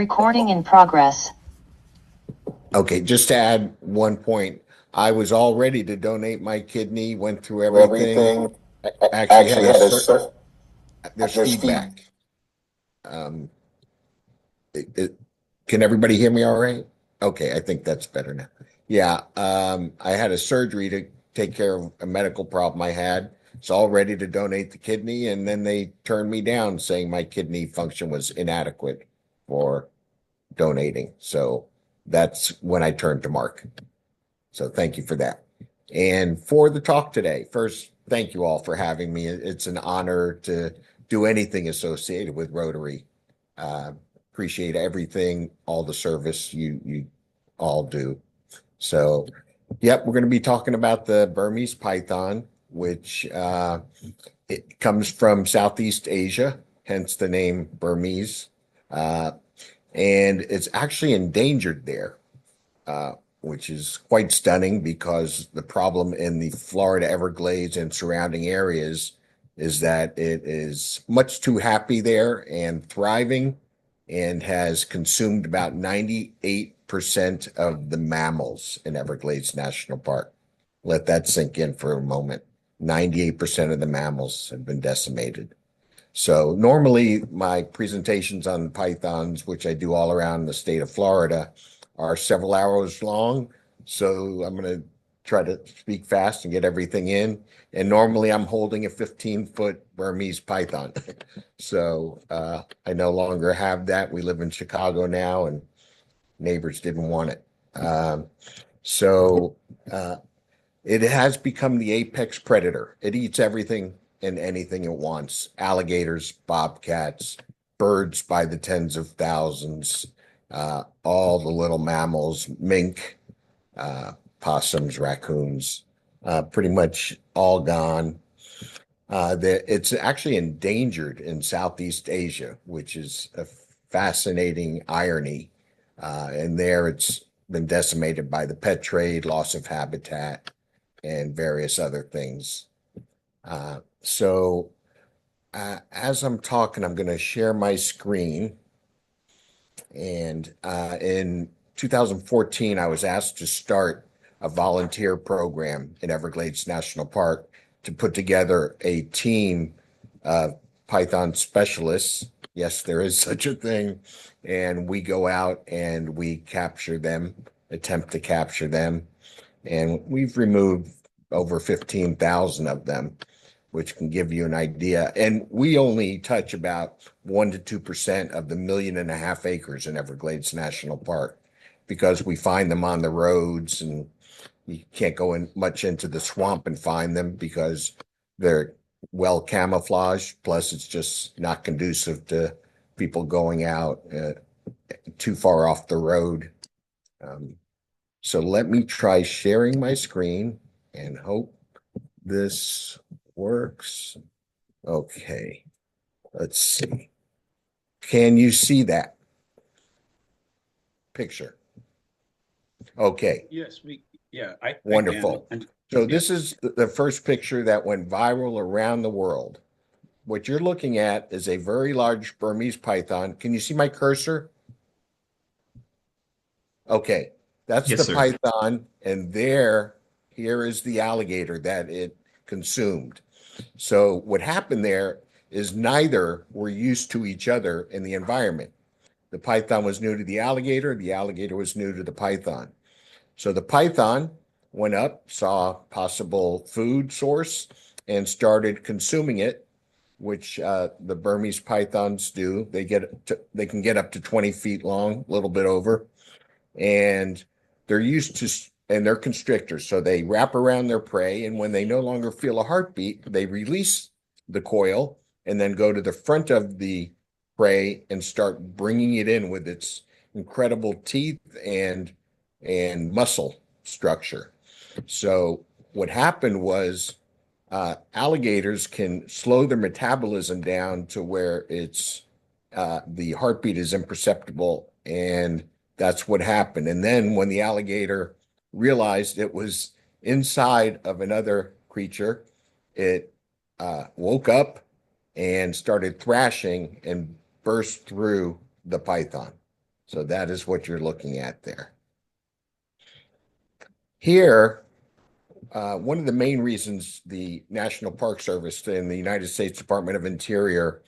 Recording in progress. Okay, just to add one point, I was all ready to donate my kidney, went through everything. Actually had there's There's feed. feedback. Um, it, can everybody hear me all right? Okay, I think that's better now. Yeah, I had a surgery to take care of a medical problem I had. It's all ready to donate the kidney, and then they turned me down saying my kidney function was inadequate for donating. So that's when I turned to Mark. So thank you for that. And for the talk today, first, thank you all for having me. It's an honor to do anything associated with Rotary. Uh, Appreciate everything, all the service you all do. So, yep, we're going to be talking about the Burmese python, which it comes from Southeast Asia, hence the name Burmese, uh, and it's actually endangered there. Which is quite stunning because the problem in the Florida Everglades and surrounding areas is that it is much too happy there and thriving and has consumed about 98% of the mammals in Everglades National Park. Let that sink in for a moment. 98% of the mammals have been decimated. So normally my presentations on pythons, which I do all around the state of Florida, are several hours long. So I'm going to try to speak fast and get everything in. And normally I'm holding a 15-foot Burmese python. So I no longer have that. We live in Chicago now and neighbors didn't want it. So it has become the apex predator. It eats everything and anything it wants. Alligators, bobcats, birds by the tens of thousands, all the little mammals, mink, possums, raccoons, pretty much all gone. It's actually endangered in Southeast Asia, which is a fascinating irony. And there it's been decimated by the pet trade, loss of habitat, and various other things. As I'm talking, I'm going to share my screen. And in 2014, I was asked to start a volunteer program in Everglades National Park to put together a team of Python specialists. Yes, there is such a thing. And we go out and we capture them, attempt to capture them. And we've removed over 15,000 of them, which can give you an idea. And we only touch about 1 to 2% of the 1.5 million acres in Everglades National Park because we find them on the roads and you can't go in much into the swamp and find them because they're well camouflaged. Plus, it's just not conducive to people going out too far off the road. So let me try sharing my screen and hope this works. Okay, let's see. Can you see that picture? Okay. Yes, Wonderful. I can. So this is the first picture that went viral around the world. What you're looking at is a very large Burmese python. Can you see my cursor? Okay, that's Yes, the sir. python, and here is the alligator that it consumed. So what happened there is neither were used to each other in the environment. The python was new to the alligator was new to the python. So the python went up, saw possible food source, and started consuming it, which the Burmese pythons do. They can get up to 20 feet long, a little bit over, and they're used to and they're constrictors. So they wrap around their prey, and when they no longer feel a heartbeat, they release the coil and then go to the front of the prey and start bringing it in with its incredible teeth and muscle structure. So what happened was alligators can slow their metabolism down to where it's the heartbeat is imperceptible, and that's what happened. And then when the alligator realized it was inside of another creature, it woke up and started thrashing and burst through the python. So that is what you're looking at there. Here, one of the main reasons the National Park Service and the United States Department of Interior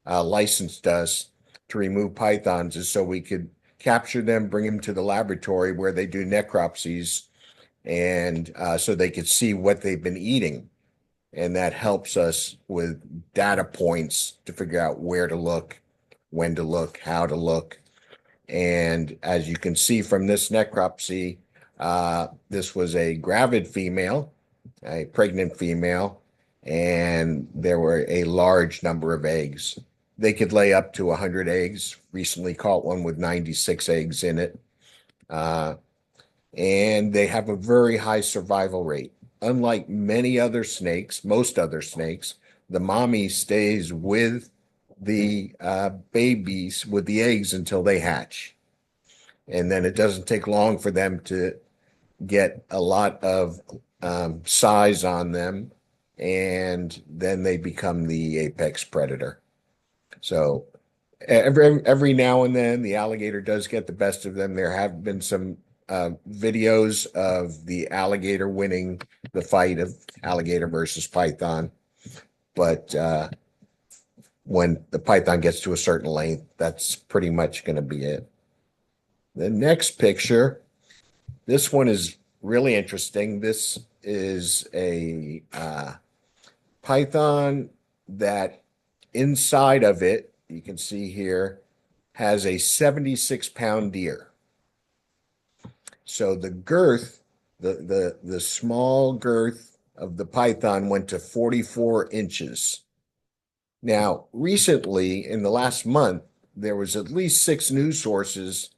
licensed us to remove pythons is so we could capture them, bring them to the laboratory where they do necropsies, and so they could see what they've been eating. And that helps us with data points to figure out where to look, when to look, how to look. And as you can see from this necropsy, this was a gravid female, a pregnant female, and there were a large number of eggs. They could lay up to 100 eggs. Recently caught one with 96 eggs in it. Uh, and they have a very high survival rate. Unlike many other snakes, most other snakes, the mommy stays with the babies with the eggs until they hatch. And then it doesn't take long for them to get a lot of size on them, and then they become the apex predator. So every now and then, the alligator does get the best of them. There have been some videos of the alligator winning the fight of alligator versus python, but when the python gets to a certain length, that's pretty much going to be it. The next picture, this one is really interesting. This is a python that inside of it, you can see here, has a 76-pound deer. So the girth, the small girth of the python went to 44 inches. Now, recently, in the last month, there was at least 6 news sources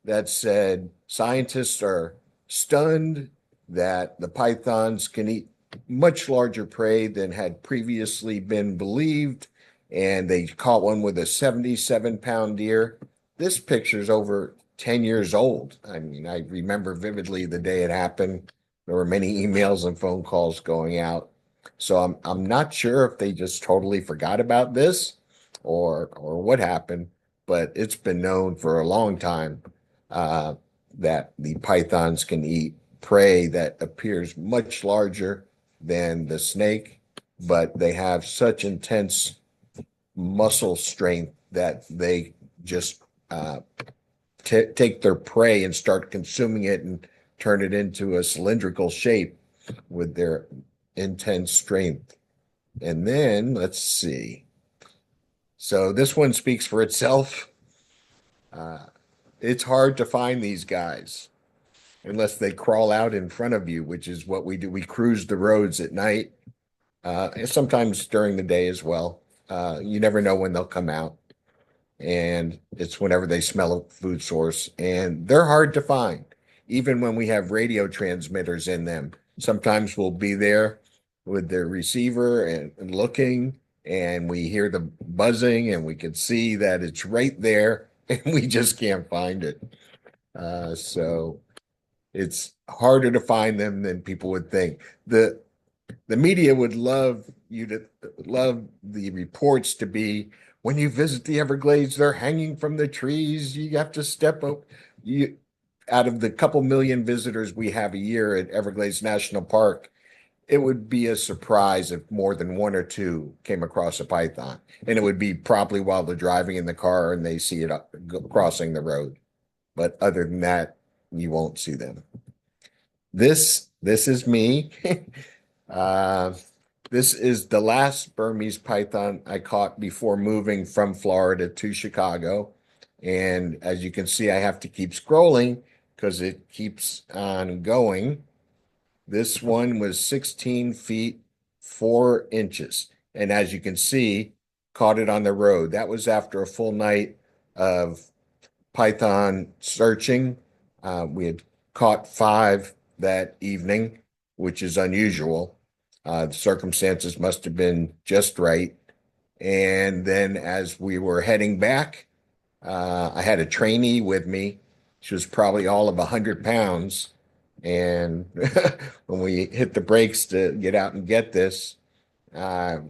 that said scientists are stunned that the pythons can eat much larger prey than had previously been believed, and they caught one with a 77-pound deer. This picture's over 10 years old. I mean, I remember vividly the day it happened. There were many emails and phone calls going out. So I'm not sure if they just totally forgot about this or what happened, but it's been known for a long time that the pythons can eat prey that appears much larger than the snake, but they have such intense muscle strength that they just take their prey and start consuming it and turn it into a cylindrical shape with their intense strength. And then let's see. So this one speaks for itself. It's hard to find these guys unless they crawl out in front of you, which is what we do. We cruise the roads at night, and sometimes during the day as well. You never know when they'll come out, and it's whenever they smell a food source, and they're hard to find, even when we have radio transmitters in them. Sometimes we'll be there with the receiver and looking, and we hear the buzzing, and we can see that it's right there, and we just can't find it. So it's harder to find them than people would think. The media would love the reports to be when you visit the Everglades, they're hanging from the trees. You have to step up. You out of the couple million visitors we have a year at Everglades National Park, it would be a surprise if more than one or two came across a python, and it would be probably while they're driving in the car and they see it crossing the road. But other than that, you won't see them. This is me. uh, this is the last Burmese python I caught before moving from Florida to Chicago. And as you can see, I have to keep scrolling because it keeps on going. This one was 16 feet 4 inches. And as you can see, caught it on the road. That was after a full night of python searching. We had caught 5 that evening, which is unusual. The circumstances must have been just right. And then as we were heading back, I had a trainee with me. She was probably all of 100 pounds. And when we hit the brakes to get out and get this, I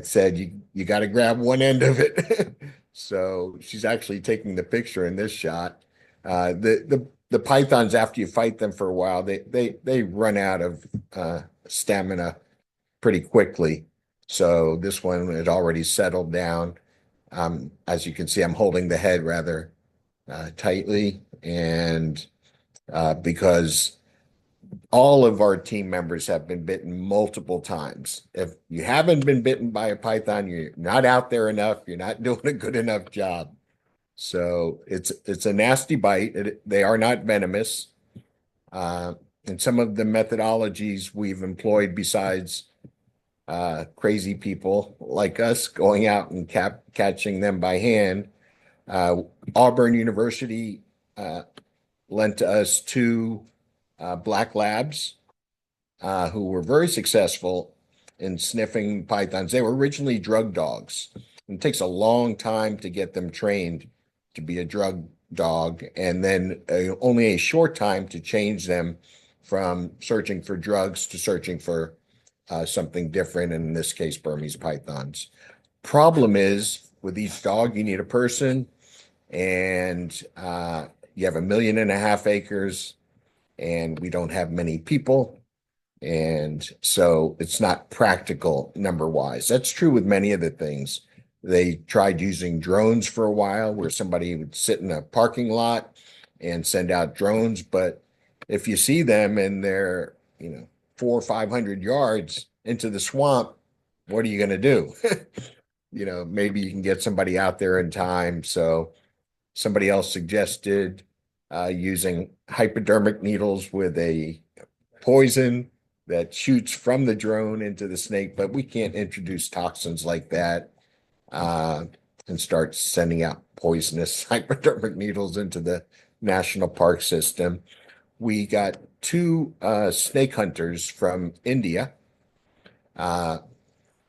said, you got to grab one end of it. So she's actually taking the picture in this shot. The pythons, after you fight them for a while, they run out of stamina pretty quickly. So this one had already settled down. As you can see, I'm holding the head rather tightly, and because all of our team members have been bitten multiple times. If you haven't been bitten by a python, you're not out there enough. You're not doing a good enough job. So it's a nasty bite. They are not venomous. Uh, and some of the methodologies we've employed, besides crazy people like us going out and catching them by hand, uh, Auburn University uh, lent to us two black labs who were very successful in sniffing pythons. They were originally drug dogs. It takes a long time to get them trained to be a drug dog, and then only a short time to change them from searching for drugs to searching for something different, in this case, Burmese pythons. Problem is, with each dog, you need a person, and you have 1.5 million acres, and we don't have many people. And so it's not practical number wise. That's true with many of the things. They tried using drones for a while where somebody would sit in a parking lot and send out drones. But if you see them and they're, 400 or 500 yards into the swamp, what are you going to do? Maybe you can get somebody out there in time. So somebody else suggested using hypodermic needles with a poison that shoots from the drone into the snake, but we can't introduce toxins like that uh, and start sending out poisonous hypodermic needles into the national park system. We got two snake hunters from India. Uh,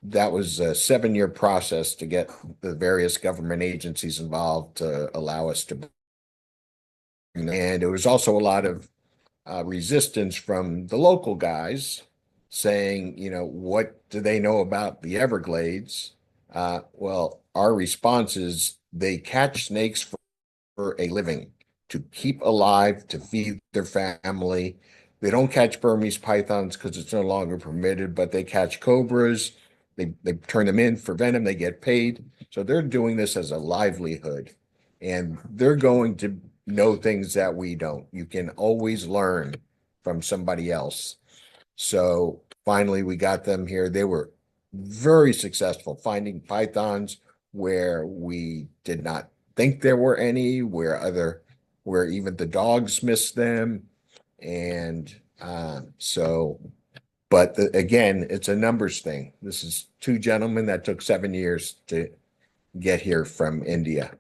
that was a 7-year process to get the various government agencies involved to allow us to. And there was also a lot of resistance from the local guys saying, what do they know about the Everglades? Well, our response is they catch snakes for a living, to keep alive, to feed their family. They don't catch Burmese pythons because it's no longer permitted, but they catch cobras. They turn them in for venom. They get paid. So they're doing this as a livelihood, and they're going to know things that we don't. You can always learn from somebody else. So finally, we got them here. They were very successful finding pythons where we did not think there were any, where even the dogs missed them. And again, it's a numbers thing. This is two gentlemen that took 7 years to get here from India.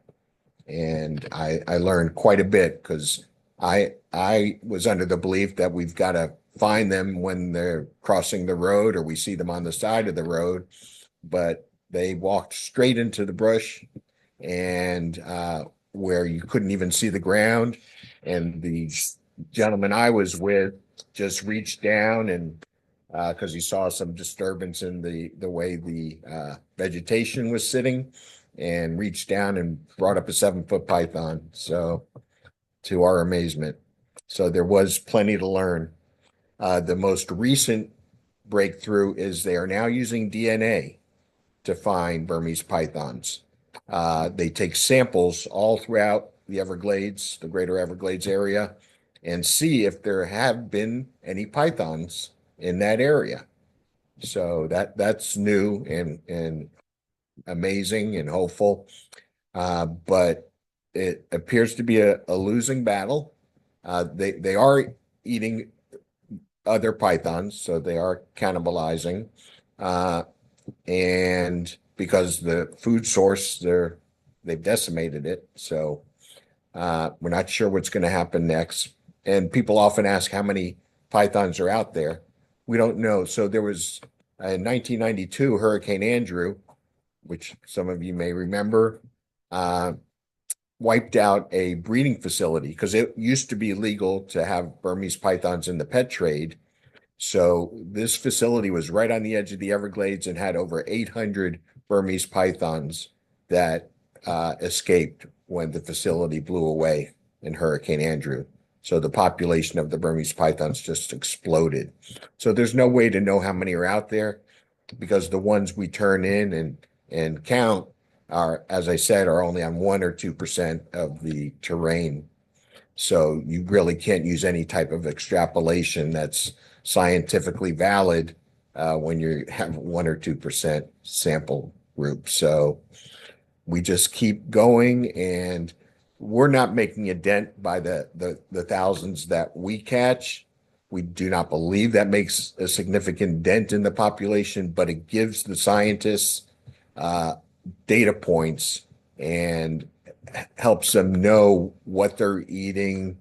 And I learned quite a bit because I was under the belief that we've got to find them when they're crossing the road or we see them on the side of the road, but they walked straight into the brush and where you couldn't even see the ground. And the gentleman I was with just reached down and because he saw some disturbance in the way the vegetation was sitting, and reached down and brought up a 7-foot python. So, to our amazement, so there was plenty to learn. The most recent breakthrough is they are now using DNA to find Burmese pythons. They take samples all throughout the Everglades, the greater Everglades area, and see if there have been any pythons in that area. So that's new and amazing and hopeful. But it appears to be a losing battle. They are eating other pythons, so they are cannibalizing. Uh, and because the food source, they've decimated it. So we're not sure what's going to happen next. And people often ask how many pythons are out there. We don't know. So there was in 1992 Hurricane Andrew, which some of you may remember, uh, wiped out a breeding facility because it used to be legal to have Burmese pythons in the pet trade. So this facility was right on the edge of the Everglades and had over 800 Burmese pythons that escaped when the facility blew away in Hurricane Andrew. So the population of the Burmese pythons just exploded. So there's no way to know how many are out there because the ones we turn in and count are, as I said, are only on 1 or 2% of the terrain. So you really can't use any type of extrapolation that's scientifically valid when you have 1 or 2% sample group. So we just keep going, and we're not making a dent by the thousands that we catch. We do not believe that makes a significant dent in the population, but it gives the scientists uh, data points and helps them know what they're eating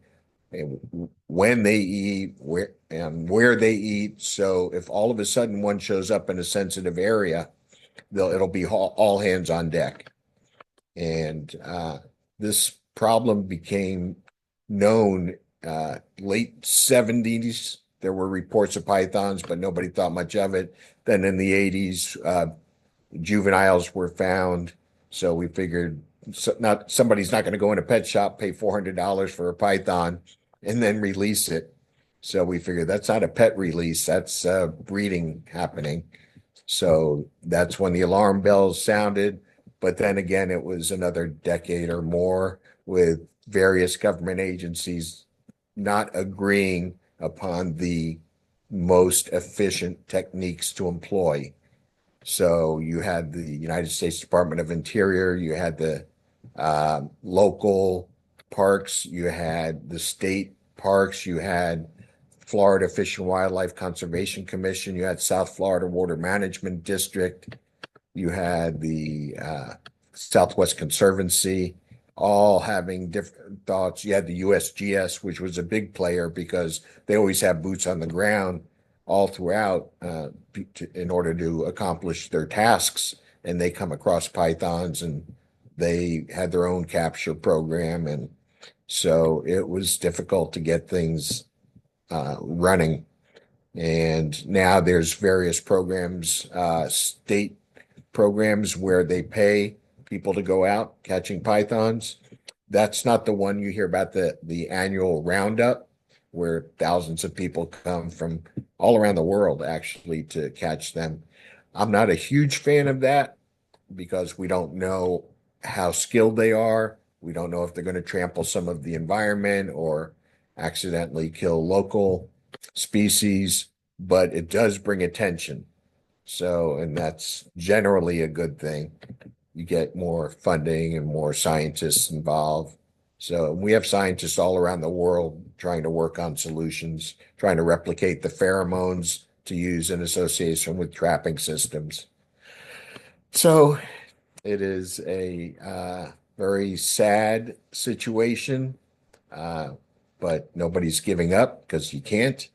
and when they eat, where they eat. So if all of a sudden one shows up in a sensitive area, it'll be all hands on deck. And this problem became known late 70s. There were reports of pythons, but nobody thought much of it. Then in the 80s, juveniles were found. So we figured not somebody's not going to go in a pet shop, pay $400 for a python, and then release it. So we figured that's not a pet release, that's breeding happening. So that's when the alarm bells sounded. But then again, it was another decade or more with various government agencies not agreeing upon the most efficient techniques to employ. So you had the United States Department of Interior, you had the local parks, you had the state parks, you had Florida Fish and Wildlife Conservation Commission, you had South Florida Water Management District, you had the Southwest Conservancy, all having different thoughts. You had the USGS, which was a big player because they always have boots on the ground all throughout in order to accomplish their tasks. And they come across pythons and they had their own capture program. And so it was difficult to get things running. And now there's various programs, state programs where they pay people to go out catching pythons. That's not the one you hear about, the annual roundup where thousands of people come from all around the world actually to catch them. I'm not a huge fan of that because we don't know how skilled they are. We don't know if they're going to trample some of the environment or accidentally kill local species, but it does bring attention. So, and that's generally a good thing. You get more funding and more scientists involved. So we have scientists all around the world trying to work on solutions, trying to replicate the pheromones to use in association with trapping systems. So it is a very sad situation, uh, but nobody's giving up because you can't.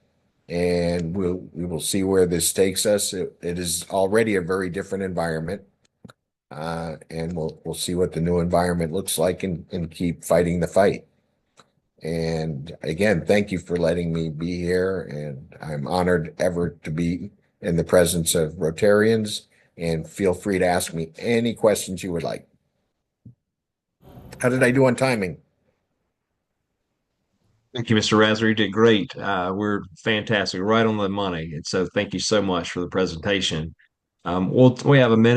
And we will see where this takes us. It is already a very different environment, and we'll see what the new environment looks like and keep fighting the fight. And again, thank you for letting me be here, and I'm honored ever to be in the presence of Rotarians. And feel free to ask me any questions you would like. How did I do on timing? Thank you, Mr. Rassner. You did great. We're fantastic, right on the money. And so thank you so much for the presentation. We have a minute.